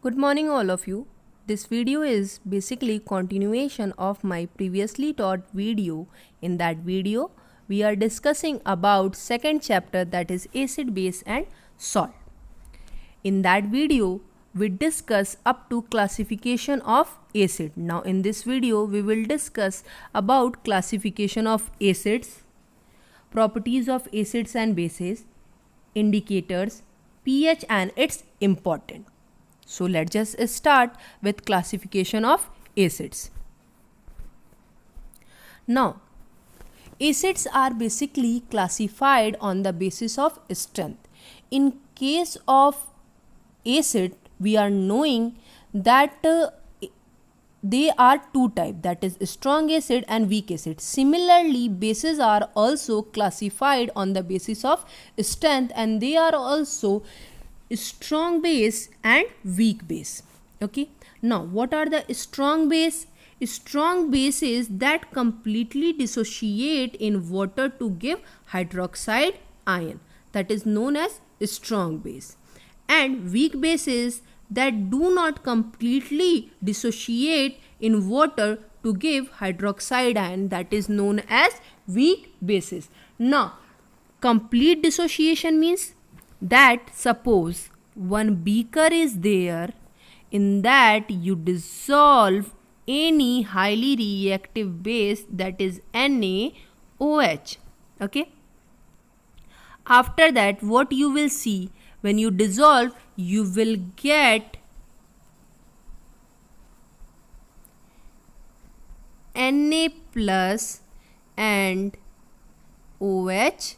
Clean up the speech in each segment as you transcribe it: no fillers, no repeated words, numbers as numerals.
Good morning all of you. This video is basically continuation of my previously taught video. In that video, we are discussing about second chapter, that is acid, base and salt. In that video, we discuss up to classification of acid. Now in this video, we will discuss about classification of acids, properties of acids and bases, indicators, pH and its important. So let's just start with classification of acids. Now, acids are basically classified on the basis of strength. In case of acid, we are knowing that they are two types, that is strong acid and weak acid. Similarly, bases are also classified on the basis of strength, and they are also strong base and weak base. Okay, now what are the strong base? Strong bases that completely dissociate in water to give hydroxide ion, that is known as strong base. And weak bases that do not completely dissociate in water to give hydroxide ion, that is known as weak bases. Now, complete dissociation means that suppose one beaker is there, in that you dissolve any highly reactive base, that is NaOH. Okay, after that what you will see, when you dissolve, you will get Na plus and OH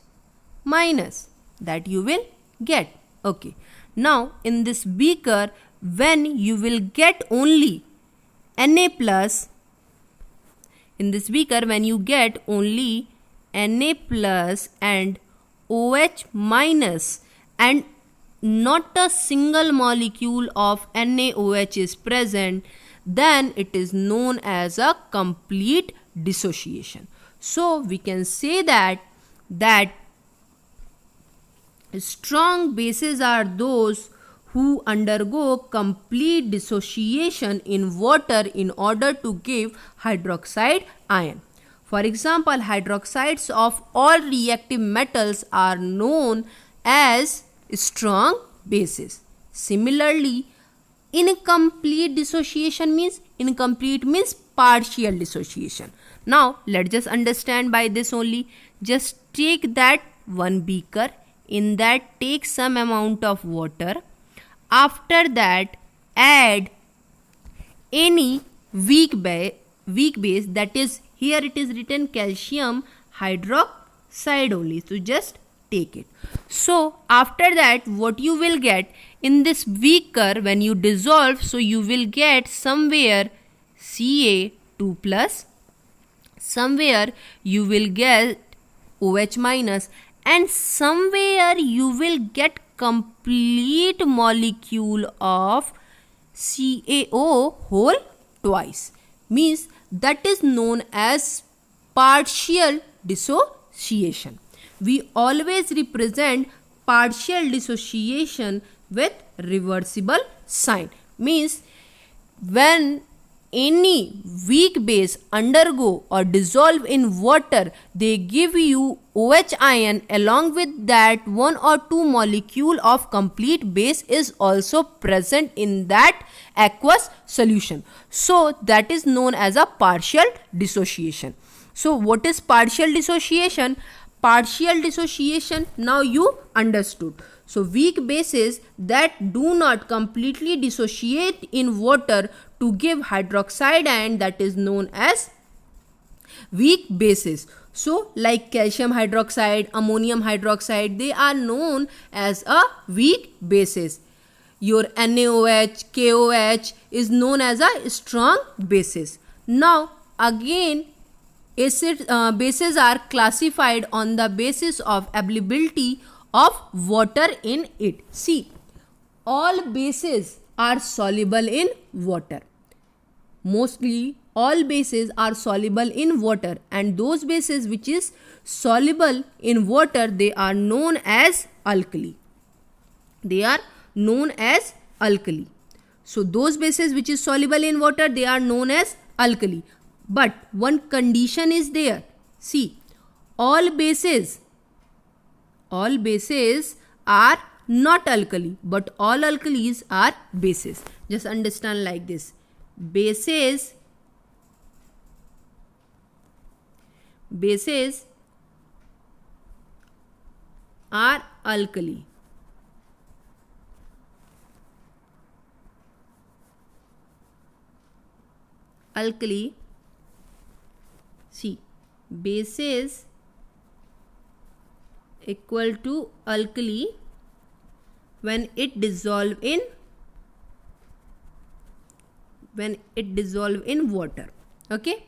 minus, that you will get. Okay, now in this beaker, when you will get only Na plus, in this beaker when you get only Na plus and OH minus, and not a single molecule of NaOH is present, then it is known as a complete dissociation. So we can say that strong bases are those who undergo complete dissociation in water in order to give hydroxide ion. For example, hydroxides of all reactive metals are known as strong bases. Similarly, incomplete dissociation means, incomplete means partial dissociation. Now let's just understand by this only. Just take that one beaker, in that take some amount of water. After that add any weak base, that is, here it is written calcium hydroxide only, so just take it. So after that what you will get in this beaker, when you dissolve, so you will get somewhere Ca2 plus, somewhere you will get OH minus, and somewhere you will get complete molecule of CaO whole twice, means that is known as partial dissociation. We always represent partial dissociation with reversible sign, means when any weak base undergo or dissolve in water, they give you OH ion, along with that one or two molecule of complete base is also present in that aqueous solution. So that is known as a partial dissociation. So what is partial dissociation? Partial dissociation, now you understood. So weak bases that do not completely dissociate in water to give hydroxide ion, that is known as weak bases. So like calcium hydroxide, ammonium hydroxide, they are known as a weak bases. Your NaOH, KOH is known as a strong bases. Now again, bases are classified on the basis of availability of water in it. See, all bases are soluble in water. Mostly all bases are soluble in water, and those bases which is soluble in water, they are known as alkali. They are known as alkali. So those bases which is soluble in water, they are known as alkali. But one condition is there. See, all bases are not alkali, but all alkalis are bases. Just understand like this. Bases are alkali. See, bases equal to alkali when it dissolve in water. Okay,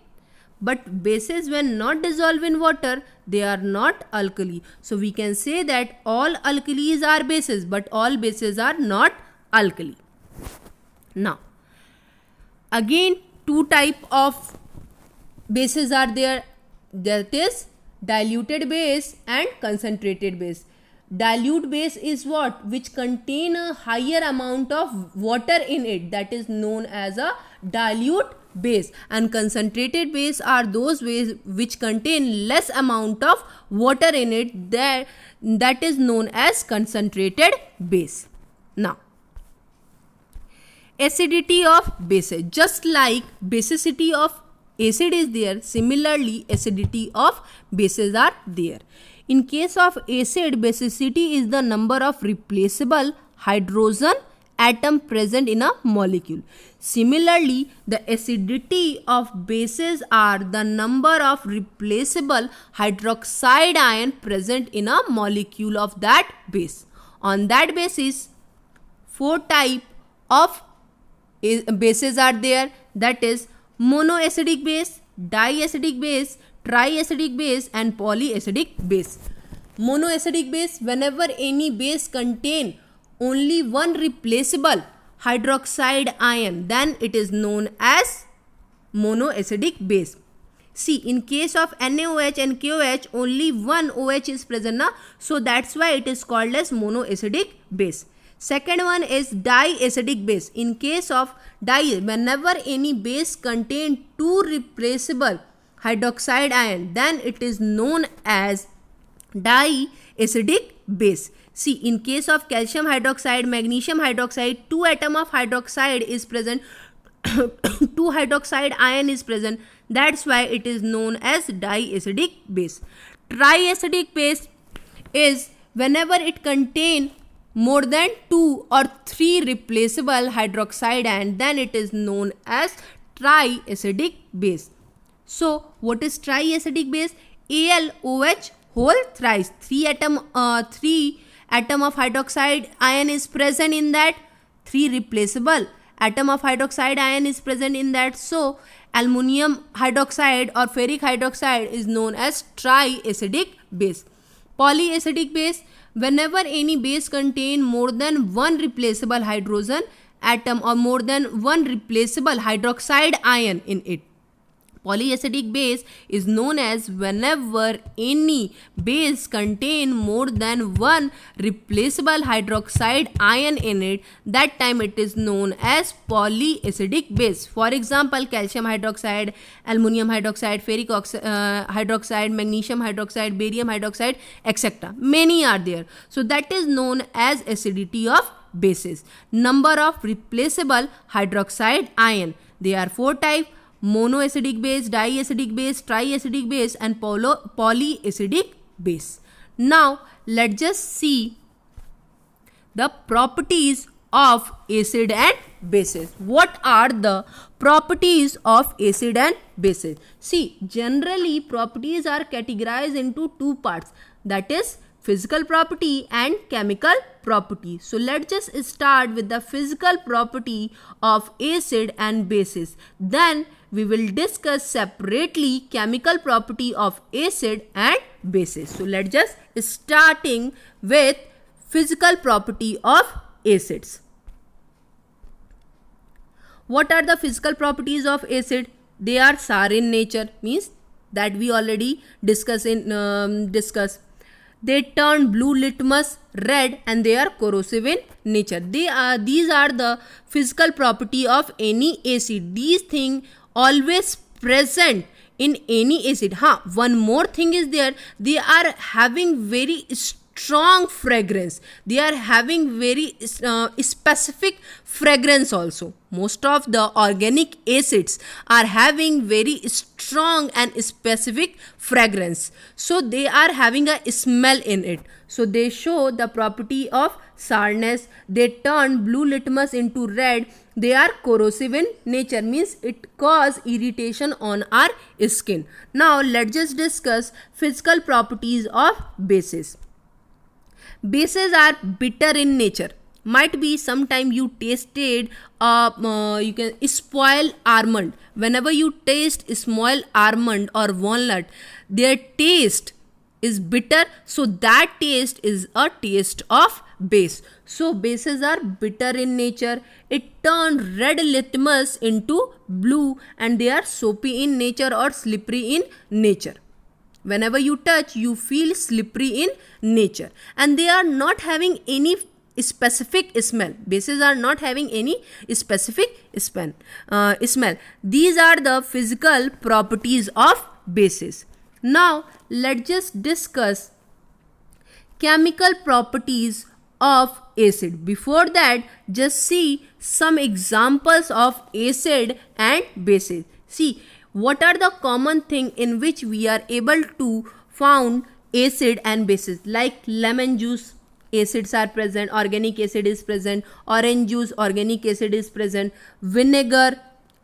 but bases when not dissolve in water, they are not alkali. So we can say that all alkalis are bases, but all bases are not alkali. Now again, two type of bases are there, that is diluted base and concentrated base. Dilute base is what? Which contain a higher amount of water in it, that is known as a dilute base. And concentrated base are those base which contain less amount of water in it, that is known as concentrated base. Now, acidity of bases. Just like basicity of acid is there, similarly acidity of bases are there. In case of acid, basicity is the number of replaceable hydrogen atom present in a molecule. Similarly, the acidity of bases are the number of replaceable hydroxide ion present in a molecule of that base. On that basis, four type of bases are there, that is monoacidic base, diacidic base, triacidic base and polyacidic base. Monoacidic base, whenever any base contain only one replaceable hydroxide ion, then it is known as monoacidic base. See, in case of NaOH and KOH, only one OH is present, so that's why it is called as monoacidic base. Second one is diacidic base. In case of whenever any base contain two replaceable hydroxide ion, then it is known as diacidic base. See, in case of calcium hydroxide, magnesium hydroxide, two atom of hydroxide is present, two hydroxide ion is present, that's why it is known as diacidic base. Triacidic base is whenever it contain more than 2 or 3 replaceable hydroxide ion, then it is known as triacidic base. So what is triacidic base? AlOH whole thrice, 3 atom of hydroxide ion is present in that, 3 replaceable atom of hydroxide ion is present in that, so aluminum hydroxide or ferric hydroxide is known as triacidic base. Polyacidic base, whenever any base contain more than one replaceable hydrogen atom or more than one replaceable hydroxide ion in it. Polyacidic base is known as whenever any base contain more than one replaceable hydroxide ion in it, that time it is known as polyacidic base. For example, calcium hydroxide, aluminum hydroxide, ferric hydroxide, magnesium hydroxide, barium hydroxide, etc. Many are there. So that is known as acidity of bases. Number of replaceable hydroxide ion. There are 4 types: monoacidic base, diacidic base, triacidic base and polyacidic base. Now let's just see the properties of acid and bases. What are the properties of acid and bases? See, generally properties are categorized into 2 parts, that is physical property and chemical property. So let's just start with the physical property of acid and bases. Then we will discuss separately chemical property of acid and bases. So let's just starting with physical property of acids. What are the physical properties of acid? They are sour in nature, means that we already discuss. they turn blue litmus red, and they are corrosive in nature. These are the physical property of any acid. These things always present in any acid. One more thing is there, they are having very strong fragrance, they are having very specific fragrance also. Most of the organic acids are having very strong and specific fragrance, so they are having a smell in it. So they show the property of sourness, they turn blue litmus into red, they are corrosive in nature, means it cause irritation on our skin. Now let's just discuss physical properties of bases. Bases are bitter in nature. Might be sometime you tasted you can spoiled almond. Whenever you taste spoiled almond or walnut, their taste is bitter, so that taste is a taste of base. So bases are bitter in nature. It turn red litmus into blue, and they are soapy in nature or slippery in nature. Whenever you touch, you feel slippery in nature, and they are not having any specific smell. Bases are not having any specific smell. These are the physical properties of bases. Now let's just discuss chemical properties of acid. Before that, just see some examples of acid and bases. See, what are the common thing in which we are able to found acid and bases? Like lemon juice, acids are present, organic acid is present. Orange juice, organic acid is present. Vinegar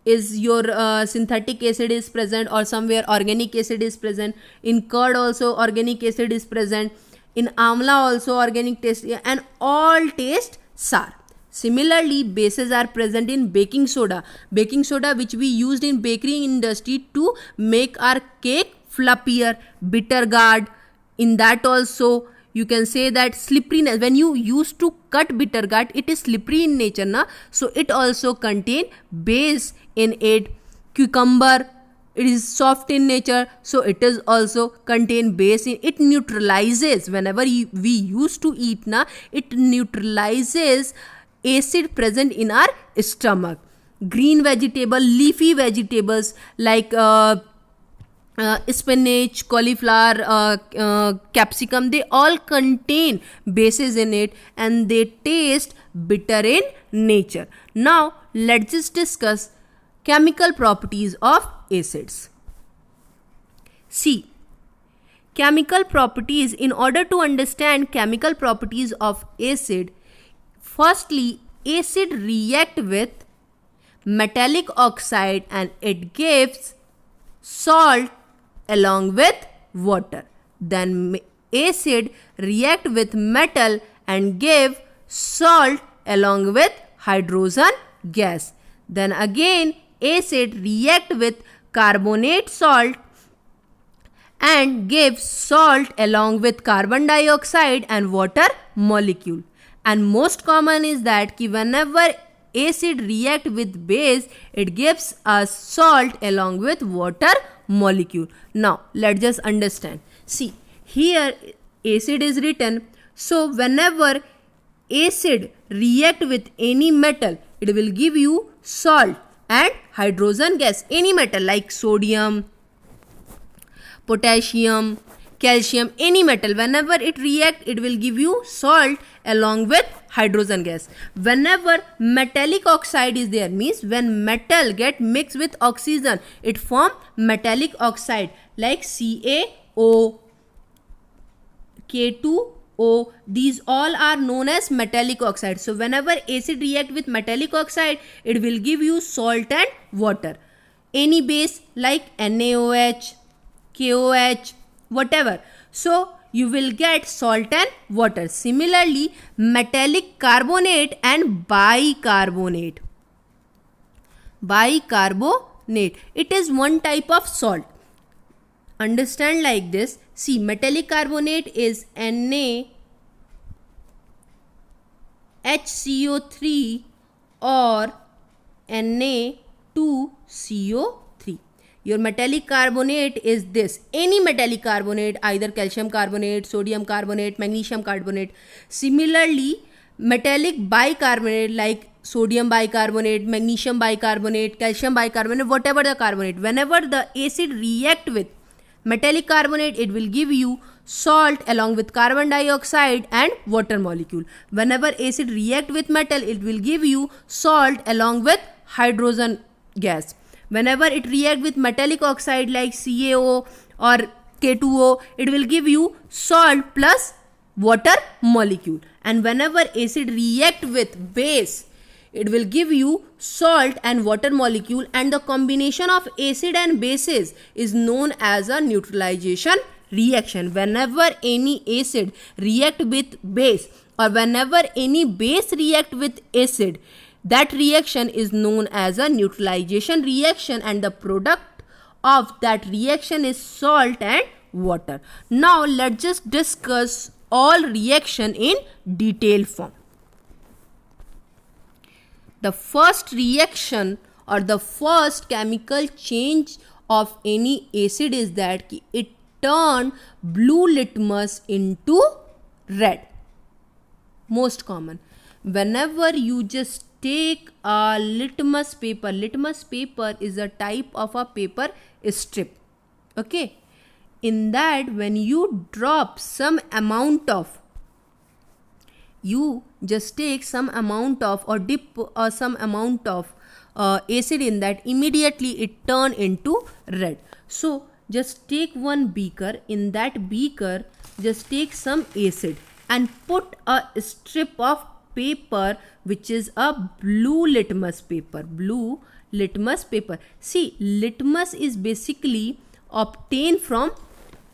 is your synthetic acid is present, or somewhere organic acid is present. In curd also organic acid is present. In amla also organic taste, and all taste sour. Similarly, bases are present in baking soda. Baking soda which we used in bakery industry to make our cake fluffier. Bitter gourd, in that also you can say that slipperiness. When you used to cut bitter gourd, it is slippery in nature, na? So it also contain base in it. Cucumber, it is soft in nature, so it is also contain base in it. Neutralizes, whenever we used to eat, na, it neutralizes acid present in our stomach. Green vegetable, leafy vegetables like spinach, cauliflower, capsicum, they all contain bases in it, and they taste bitter in nature. Now let's just discuss chemical properties of acids. See, chemical properties. In order to understand chemical properties of acid, firstly, acid react with metallic oxide and it gives salt along with water. Then acid react with metal and give salt along with hydrogen gas. Then again acid react with carbonate salt and give salt along with carbon dioxide and water molecule. And most common is that whenever acid react with base, it gives us salt along with water molecule. Now let's just understand. See, here acid is written, so whenever acid react with any metal, it will give you salt and hydrogen gas. Any metal like sodium, potassium, calcium, any metal, whenever it react, it will give you salt along with hydrogen gas. Whenever metallic oxide is there, means when metal get mixed with oxygen, it form metallic oxide like CaO, K2O. These all are known as metallic oxide. So whenever acid react with metallic oxide, it will give you salt and water. Any base like NaOH, KOH, whatever, so you will get salt and water. Similarly, metallic carbonate and bicarbonate, it is one type of salt. Understand like this. See, metallic carbonate is NaHCO3 or Na2CO3. Your metallic carbonate is this. Any metallic carbonate, either calcium carbonate, sodium carbonate, magnesium carbonate. Similarly, metallic bicarbonate like sodium bicarbonate, magnesium bicarbonate, calcium bicarbonate, whatever the carbonate, whenever the acid react with metallic carbonate, it will give you salt along with carbon dioxide and water molecule. Whenever acid react with metal, it will give you salt along with hydrogen gas. Whenever it react with metallic oxide like CaO or K2O, it will give you salt plus water molecule. And whenever acid react with base, it will give you salt and water molecule, and the combination of acid and bases is known as a neutralization reaction. Whenever any acid react with base or whenever any base react with acid, that reaction is known as a neutralization reaction, and the product of that reaction is salt and water. Now let's just discuss all reaction in detailed form. The first reaction or the first chemical change of any acid is that it turn blue litmus into red. Most common. Whenever you just take a litmus paper is a type of a paper strip. Okay. In that, when you drop some amount of, you just take some amount of or dip some amount of acid in that, immediately it turn into red. So just take one beaker. In that beaker, just take some acid and put a strip of paper which is a blue litmus paper. Blue litmus paper. See, litmus is basically obtained from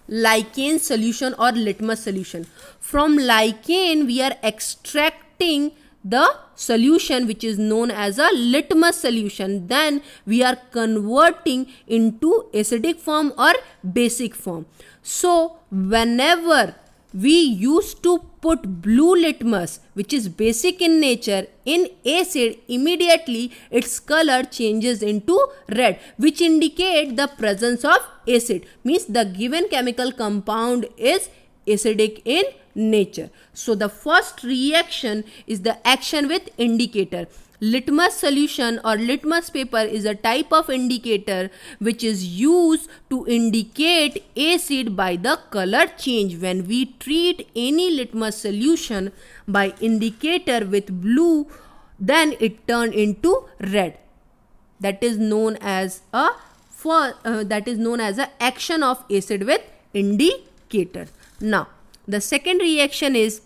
lichen solution or litmus solution. From lichen we are extracting the solution which is known as a litmus solution. Then we are converting into acidic form or basic form. So whenever we used to put blue litmus, which is basic in nature, in acid, immediately its color changes into red, which indicate the presence of acid. Means the given chemical compound is acidic in nature. So the first reaction is the action with indicator. Litmus solution or litmus paper is a type of indicator which is used to indicate acid by the color change. When we treat any litmus solution by indicator with blue, then it turn into red. That is known as a action of acid with indicator. Now the second reaction is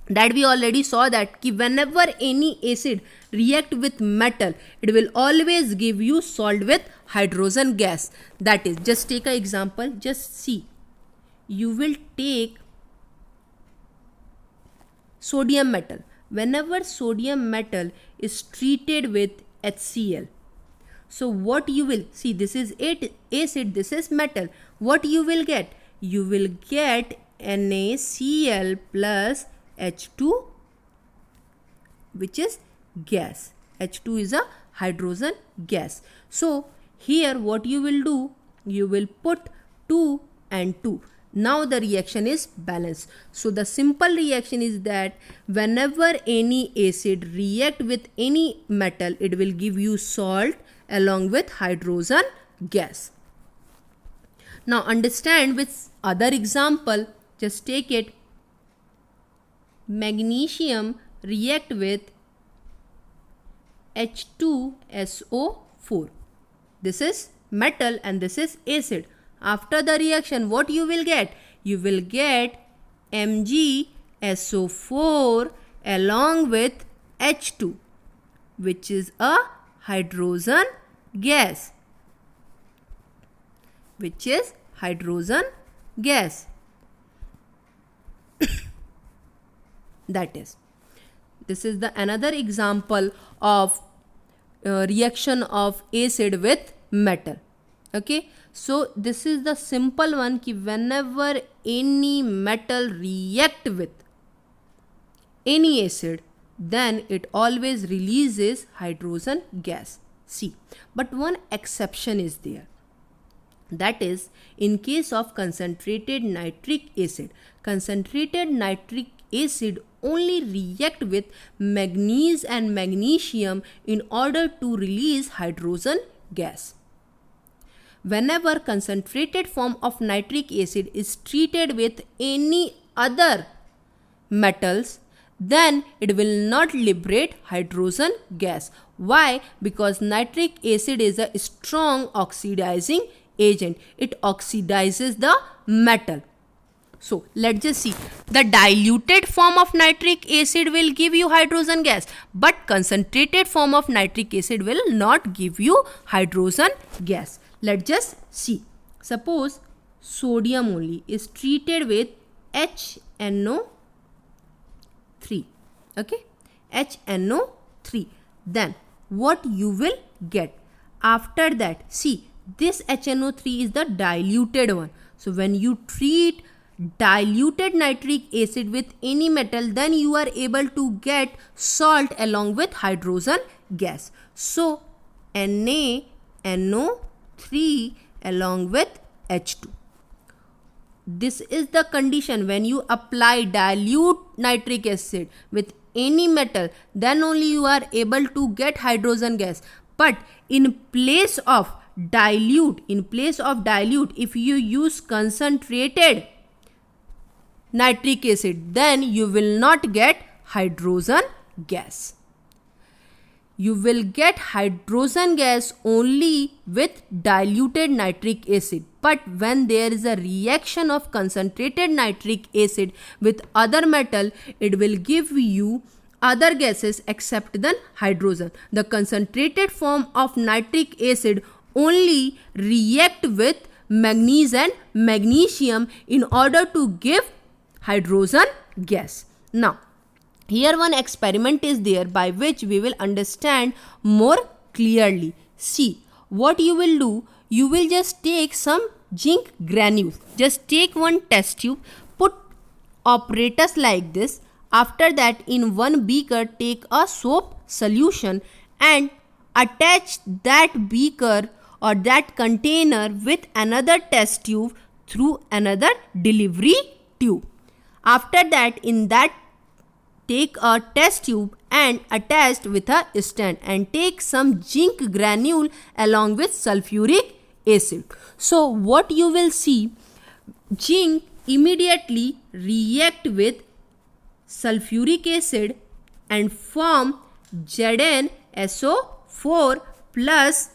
that we already saw that whenever any acid react with metal, it will always give you salt with hydrogen gas. That is, just take an example. Just see, you will take sodium metal. Whenever sodium metal is treated with HCl, so what you will see, this is acid, this is metal. What you will get? You will get NaCl plus H2, which is gas. H2 is a hydrogen gas. So here what you will do, you will put 2 and 2. Now the reaction is balanced. So the simple reaction is that whenever any acid react with any metal, it will give you salt along with hydrogen gas. Now understand with other example. Just take it. Magnesium react with H2SO4. This is metal and this is acid. After the reaction, what you will get? You will get MgSO4 along with H2, which is a hydrogen gas. Which is hydrogen gas. That is, this is the another example of reaction of acid with metal. Okay, so this is the simple one ki whenever any metal react with any acid, then it always releases hydrogen gas. See, but one exception is there. That is, in case of concentrated nitric acid only react with manganese and magnesium in order to release hydrogen gas. Whenever concentrated form of nitric acid is treated with any other metals, then it will not liberate hydrogen gas. Why? Because nitric acid is a strong oxidizing agent. It oxidizes the metal. So let's just see. The diluted form of nitric acid will give you hydrogen gas, but concentrated form of nitric acid will not give you hydrogen gas. Let's just see. Suppose sodium only is treated with HNO3. Okay, HNO3. Then what you will get? After that, see, this HNO3 is the diluted one. So when you treat diluted nitric acid with any metal, then you are able to get salt along with hydrogen gas. So NaNO3 along with H2. This is the condition. When you apply dilute nitric acid with any metal, then only you are able to get hydrogen gas. But in place of dilute, if you use concentrated nitric acid, then you will not get hydrogen gas. You will get hydrogen gas only with diluted nitric acid. But when there is a reaction of concentrated nitric acid with other metal, it will give you other gases except the hydrogen. The concentrated form of nitric acid only react with manganese and magnesium in order to give hydrogen gas. Now, here one experiment is there by which we will understand more clearly. See, what you will do, you will just take some zinc granules. Just take one test tube, put apparatus like this. After that, in one beaker, take a soap solution and attach that beaker or that container with another test tube through another delivery tube. After that, in that, take a test tube and attached with a stand and take some zinc granule along with sulfuric acid. So what you will see, zinc immediately react with sulfuric acid and form ZnSO4 plus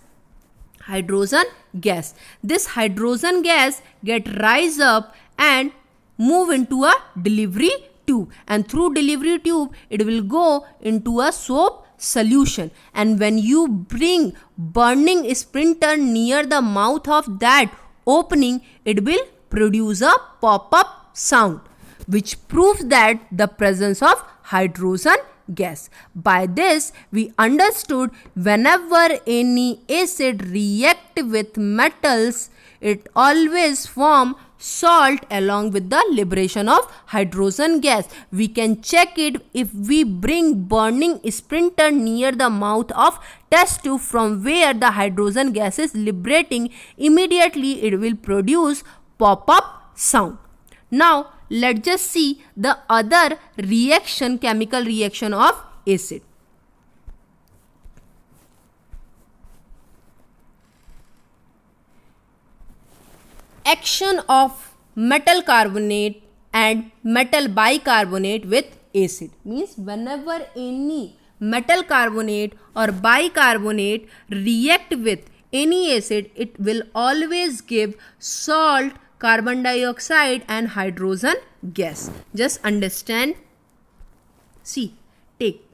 hydrogen gas. This hydrogen gas get rise up and move into a delivery tube, and through delivery tube it will go into a soap solution. And when you bring burning splinter near the mouth of that opening, it will produce a pop-up sound, which proves that the presence of hydrogen gas. By this we understood whenever any acid react with metals, it always form salt along with the liberation of hydrogen gas. We can check it if we bring burning splinter near the mouth of test tube from where the hydrogen gas is liberating. Immediately it will produce pop-up sound. Now let's just see the other reaction, chemical reaction of acid. Action of metal carbonate and metal bicarbonate with acid means whenever any metal carbonate or bicarbonate react with any acid, it will always give salt, carbon dioxide and hydrogen gas. Just understand. See, take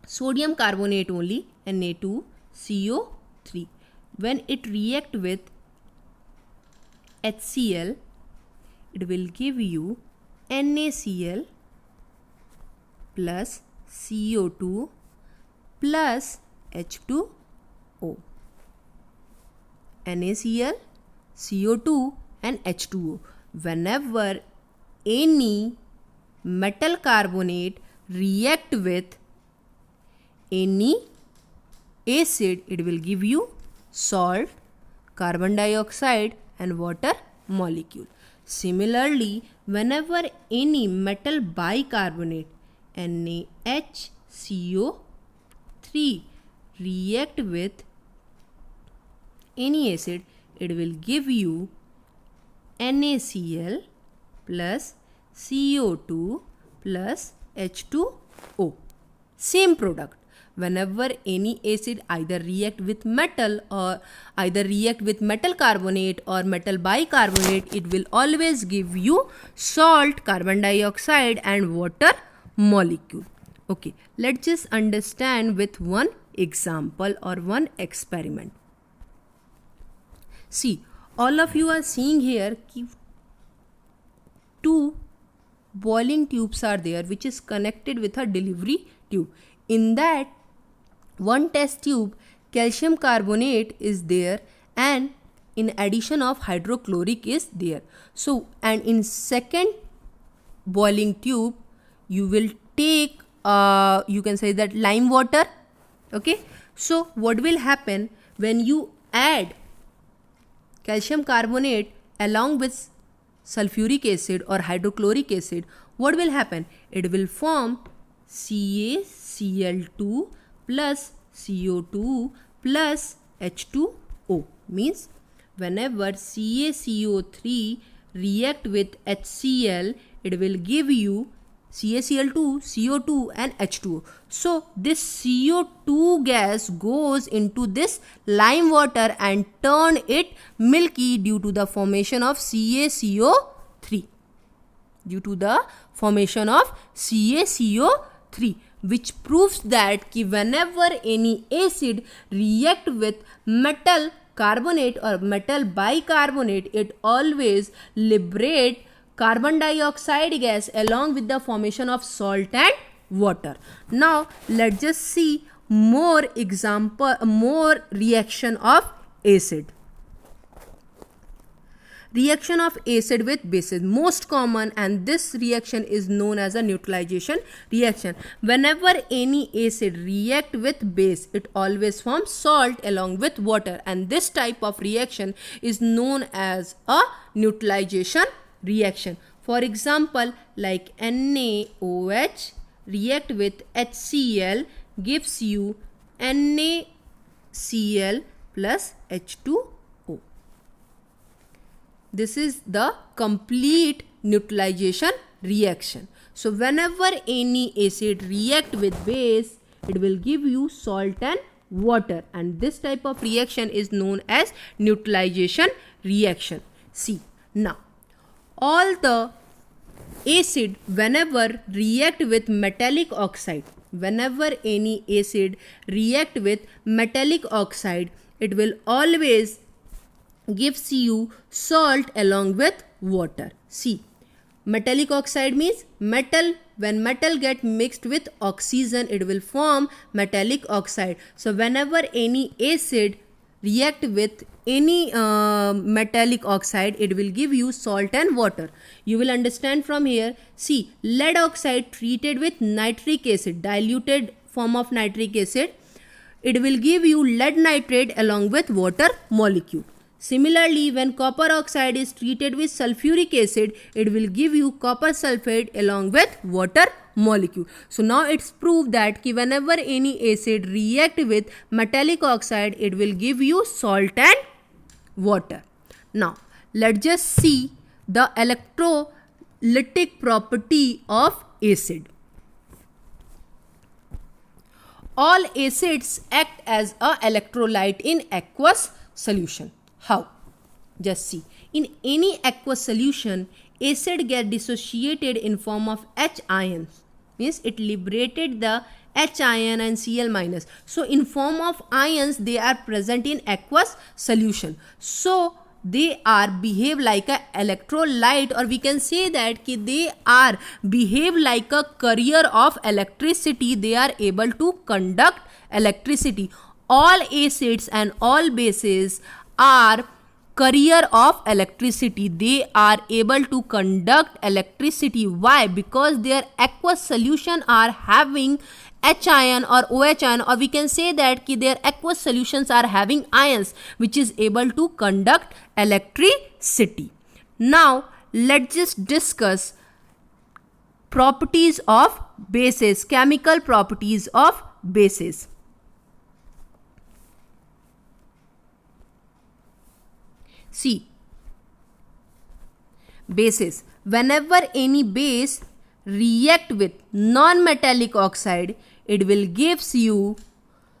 sodium carbonate only, Na2CO3. When it react with HCl, it will give you NaCl plus CO2 plus H2O. NaCl, CO2 and H2O. Whenever any metal carbonate react with any acid, it will give you salt, carbon dioxide and water molecule. Similarly, whenever any metal bicarbonate NaHCO3 react with any acid, it will give you NaCl plus CO2 plus H2O. Same product. Whenever any acid either react with metal carbonate or metal bicarbonate, it will always give you salt, carbon dioxide and water molecule. Okay, let's just understand with one example or one experiment. See, all of you are seeing here two boiling tubes are there which is connected with a delivery tube. In that one test tube, calcium carbonate is there and in addition of hydrochloric is there. So, and in second boiling tube, you will take you can say that lime water. Okay, so what will happen when you add calcium carbonate along with sulfuric acid or hydrochloric acid? What will happen? It will form CaCl2 plus CO2 plus H2O. Means whenever CaCO3 react with HCl, it will give you CaCl2, CO2 and H2O. So this CO2 gas goes into this lime water and turn it milky due to the formation of CaCO3. Which proves that whenever any acid react with metal carbonate or metal bicarbonate, it always liberate carbon dioxide gas along with the formation of salt and water. Now let's just see more reaction of acid. Reaction of acid with bases, most common, and this reaction is known as a neutralization reaction. Whenever any acid react with base, it always forms salt along with water, and this type of reaction is known as a neutralization reaction. For example, like NaOH react with HCl gives you NaCl plus H2O. This is the complete neutralization reaction. So whenever any acid react with base, it will give you salt and water, and this type of reaction is known as neutralization reaction. See, now all the acid whenever react with metallic oxide, whenever any acid react with metallic oxide, it will always gives you salt along with water. See, metallic oxide means metal. When metal get mixed with oxygen, it will form metallic oxide. So whenever any acid react with any metallic oxide, it will give you salt and water. You will understand from here. See, lead oxide treated with nitric acid, diluted form of nitric acid, it will give you lead nitrate along with water molecule. Similarly, when copper oxide is treated with sulfuric acid, it will give you copper sulfate along with water molecule. So now it's proved that whenever any acid react with metallic oxide, it will give you salt and water. Now let's just see the electrolytic property of acid. All acids act as a electrolyte in aqueous solution. How? Just see. In any aqueous solution, acid get dissociated in form of H ions. Means it liberated the H ion and Cl minus. So in form of ions, they are present in aqueous solution. So they are behave like a electrolyte, or we can say that they are behave like a carrier of electricity. They are able to conduct electricity. All acids and all bases are carrier of electricity. They are able to conduct electricity. Why? Because their aqueous solution are having H ion or OH ion, or we can say that their aqueous solutions are having ions which is able to conduct electricity. Now let's just discuss properties of bases, chemical properties of bases. See, bases. Whenever any base react with non-metallic oxide, it will gives you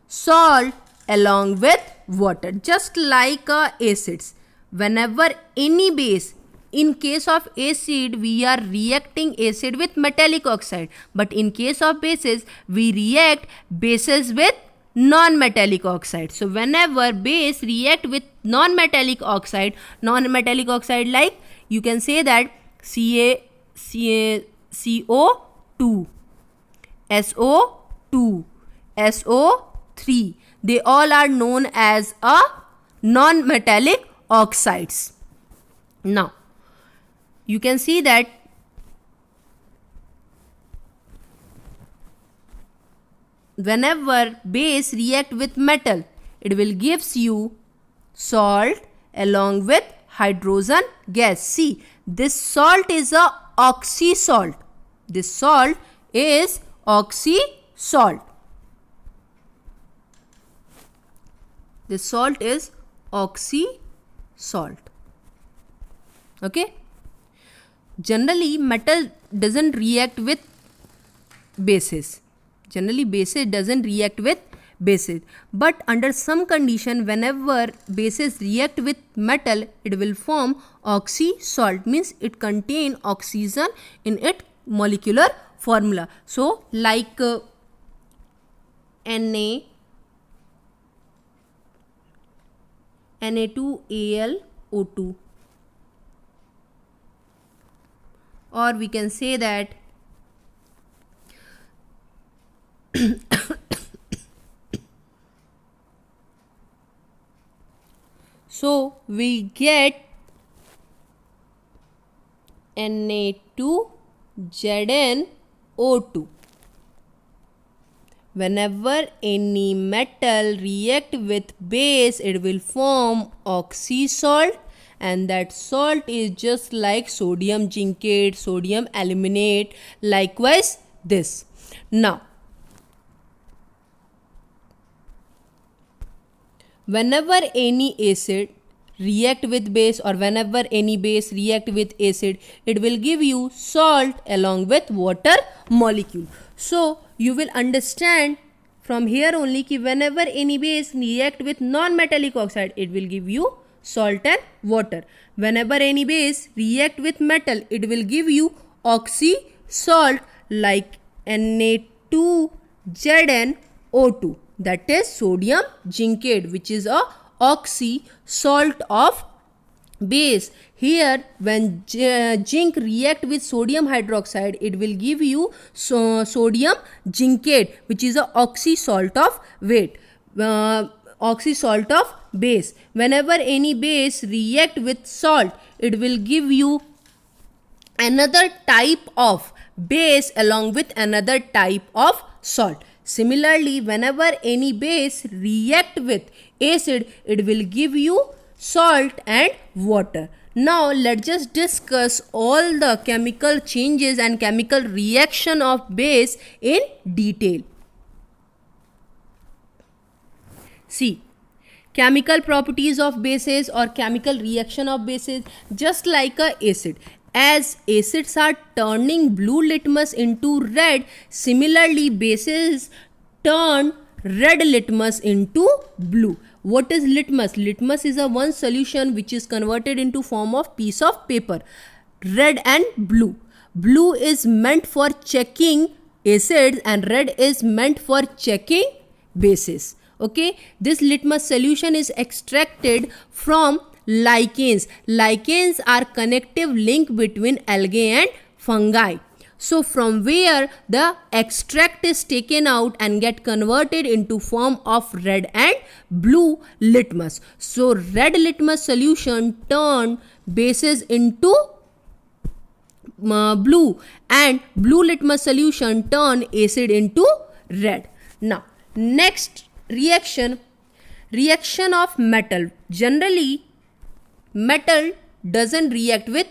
salt along with water, just like acids. Whenever any base, in case of acid we are reacting acid with metallic oxide, but in case of bases we react bases with non-metallic oxide. So whenever base react with non-metallic oxide like, you can say that CO2, SO2, SO3, they all are known as a non-metallic oxides. Now you can see that whenever base react with metal, it will gives you salt along with hydrogen gas. See, this salt is a oxysalt. This salt is oxysalt. This salt is oxysalt. Okay. Generally, metal doesn't react with bases. Generally, bases doesn't react with bases. But under some condition, whenever bases react with metal, it will form oxysalt. Means it contain oxygen in its molecular formula. So, like Na2Al O2. Or we can say that so we get Na2ZnO2. Whenever any metal react with base, it will form oxysalt, and that salt is just like sodium zincate, sodium aluminate, likewise this. Now, whenever any acid react with base, or whenever any base react with acid, it will give you salt along with water molecule. So you will understand from here only कि whenever any base react with non-metallic oxide, it will give you salt and water. Whenever any base react with metal, it will give you oxysalt, like Na2ZnO2, that is sodium zincate, which is a oxysalt of base. Here, when zinc react with sodium hydroxide, it will give you sodium zincate, which is a oxysalt of oxysalt of base. Whenever any base react with salt, it will give you another type of base along with another type of salt. Similarly, whenever any base react with acid, it will give you salt and water. Now let's just discuss all the chemical changes and chemical reaction of base in detail. See, chemical properties of bases or chemical reaction of bases, just like a acid. As acids are turning blue litmus into red, similarly bases turn red litmus into blue. What is litmus? Litmus is a one solution which is converted into form of piece of paper. Red and blue. Blue is meant for checking acids and red is meant for checking bases. Okay, this litmus solution is extracted from lichens. Lichens are connective link between algae and fungi. So from where the extract is taken out and get converted into form of red and blue litmus. So red litmus solution turn bases into blue, and blue litmus solution turn acid into red. Now next reaction of metal. Generally metal doesn't react with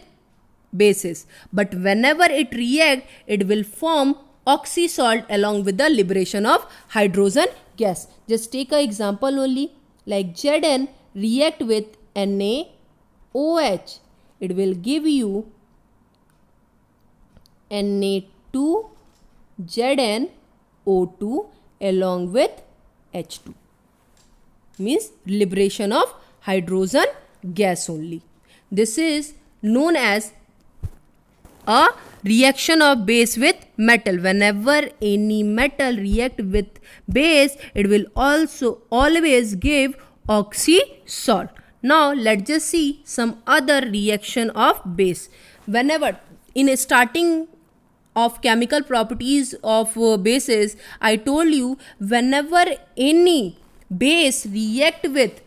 bases, but whenever it react, it will form oxysalt along with the liberation of hydrogen gas. Just take an example only, like Zn react with NaOH, it will give you Na2ZnO2 along with H2, means liberation of hydrogen gas only. This is known as a reaction of base with metal. Whenever any metal react with base, it will also always give oxysalt. Now let's just see some other reaction of base. Whenever in a starting of chemical properties of bases, I told you whenever any base react with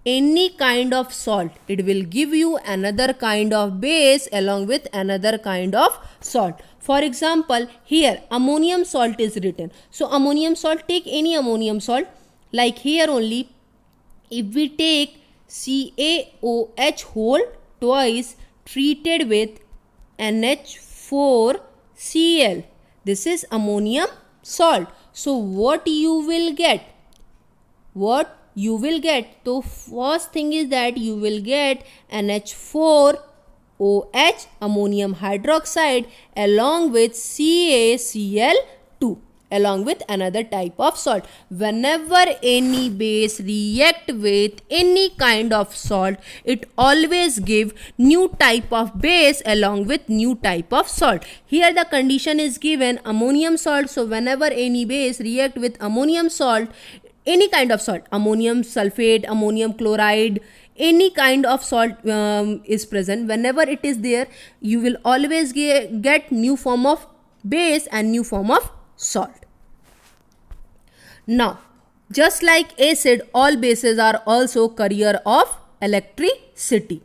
any kind of salt, it will give you another kind of base along with another kind of salt. For example, here ammonium salt is written. So ammonium salt, take any ammonium salt, like here only, if we take CaOH whole twice treated with NH4Cl, this is ammonium salt. So what you will get? So first thing is that you will get NH4OH, ammonium hydroxide, along with CaCl2 along with another type of salt. Whenever any base react with any kind of salt, it always give new type of base along with new type of salt. Here the condition is given ammonium salt. So whenever any base react with ammonium salt, any kind of salt, ammonium sulfate, ammonium chloride, any kind of salt is present, whenever it is there, you will always get new form of base and new form of salt. Now just like acid, all bases are also carrier of electricity.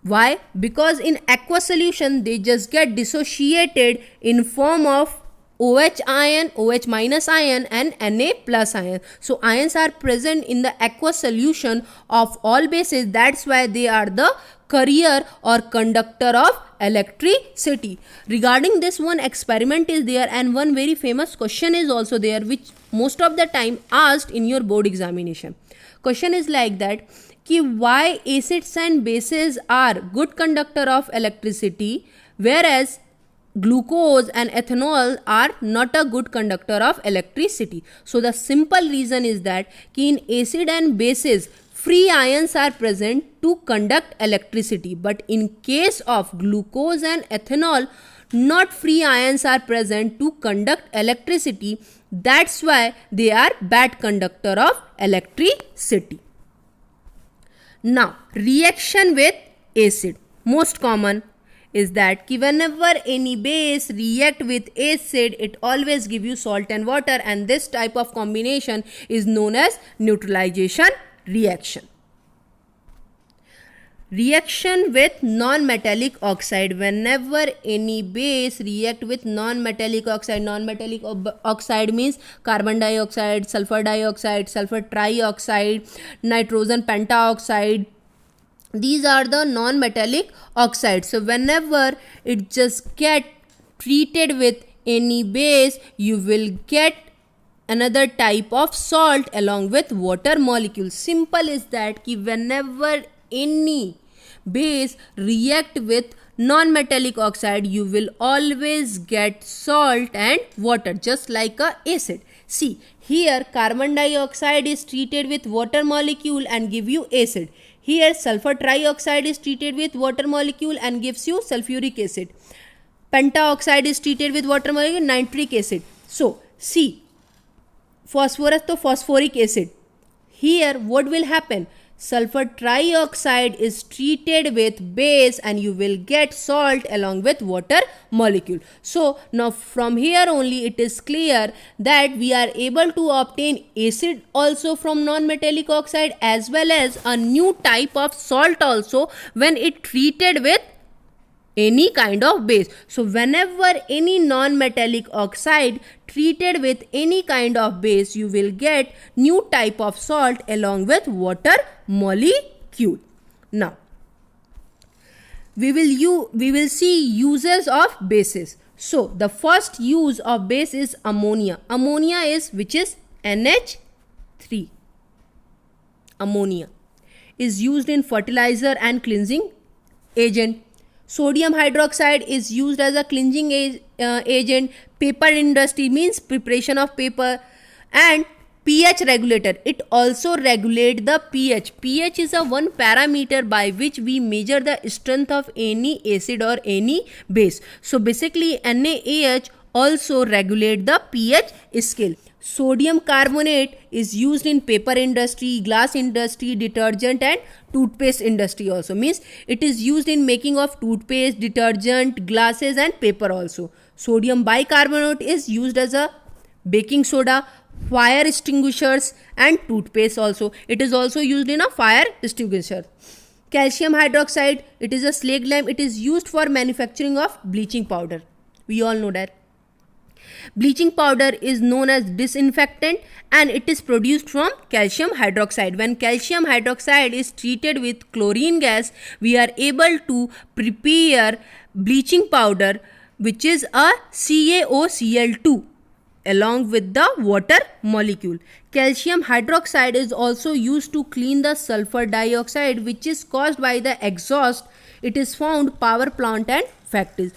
Why? Because in aqueous solution they just get dissociated in form of OH ion, OH minus ion and Na plus ion. So ions are present in the aqueous solution of all bases. That's why they are the carrier or conductor of electricity. Regarding this, one experiment is there and one very famous question is also there, which most of the time asked in your board examination. Question is like that, कि why acids and bases are good conductor of electricity, whereas glucose and ethanol are not a good conductor of electricity. So the simple reason is that in acid and bases, free ions are present to conduct electricity, but in case of glucose and ethanol, not free ions are present to conduct electricity. That's why they are bad conductor of electricity. Now reaction with acid, most common is that whenever any base react with acid, it always give you salt and water, and this type of combination is known as neutralization reaction. Reaction with non-metallic oxide. Whenever any base react with non-metallic oxide means carbon dioxide, sulfur trioxide, nitrogen pentaoxide. These are the non-metallic oxides. So whenever it just get treated with any base, you will get another type of salt along with water molecule. Simple is that whenever any base react with non-metallic oxide, you will always get salt and water, just like a acid. See, here carbon dioxide is treated with water molecule and give you acid. Here sulfur trioxide is treated with water molecule and gives you sulfuric acid. Pentaoxide is treated with water molecule, nitric acid. So see, phosphorus to phosphoric acid. Here what will happen? Sulfur trioxide is treated with base and you will get salt along with water molecule. So now from here only it is clear that we are able to obtain acid also from non-metallic oxide as well as a new type of salt also when it treated with any kind of base. So whenever any non-metallic oxide treated with any kind of base, you will get new type of salt along with water molecule. Now we will see uses of bases. So the first use of base is ammonia. Ammonia is, which is NH3. Ammonia is used in fertilizer and cleansing agent. Sodium hydroxide is used as a cleansing agent. Paper industry means preparation of paper. And pH regulator, it also regulates the pH. pH is a one parameter by which we measure the strength of any acid or any base. So basically NaAH also regulate the pH scale. Sodium carbonate is used in paper industry, glass industry, detergent and toothpaste industry also. Means it is used in making of toothpaste, detergent, glasses and paper also. Sodium bicarbonate is used as a baking soda, fire extinguishers and toothpaste also. It is also used in a fire extinguisher. Calcium hydroxide, it is a slag lime. It is used for manufacturing of bleaching powder. We all know that. Bleaching powder is known as disinfectant and it is produced from calcium hydroxide. When calcium hydroxide is treated with chlorine gas, we are able to prepare bleaching powder, which is a CaOCl2 along with the water molecule. Calcium hydroxide is also used to clean the sulfur dioxide which is caused by the exhaust. It is found power plant and factories.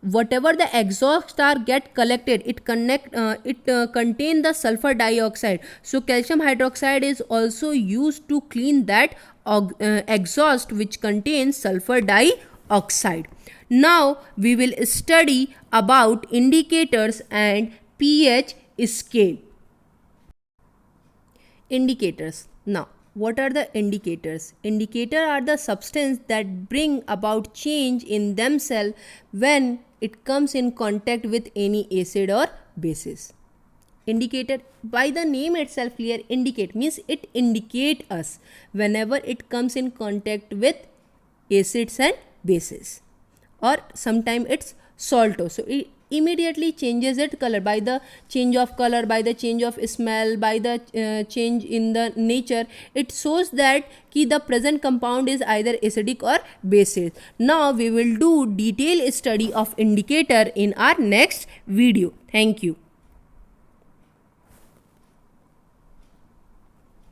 Whatever the exhaust are get collected, it contain the sulfur dioxide. So calcium hydroxide is also used to clean that exhaust which contains sulfur dioxide. Now we will study about indicators and pH scale. Indicators. Now what are the indicators? Indicators are the substances that bring about change in themselves when it comes in contact with any acid or bases. Indicator, by the name itself clear, indicate means it indicate us whenever it comes in contact with acids and bases, or sometimes it's salt also. It immediately changes its color by the change of color, by the change of smell, by the change in the nature. It shows that the present compound is either acidic or basic. Now we will do detailed study of indicator in our next video. Thank you.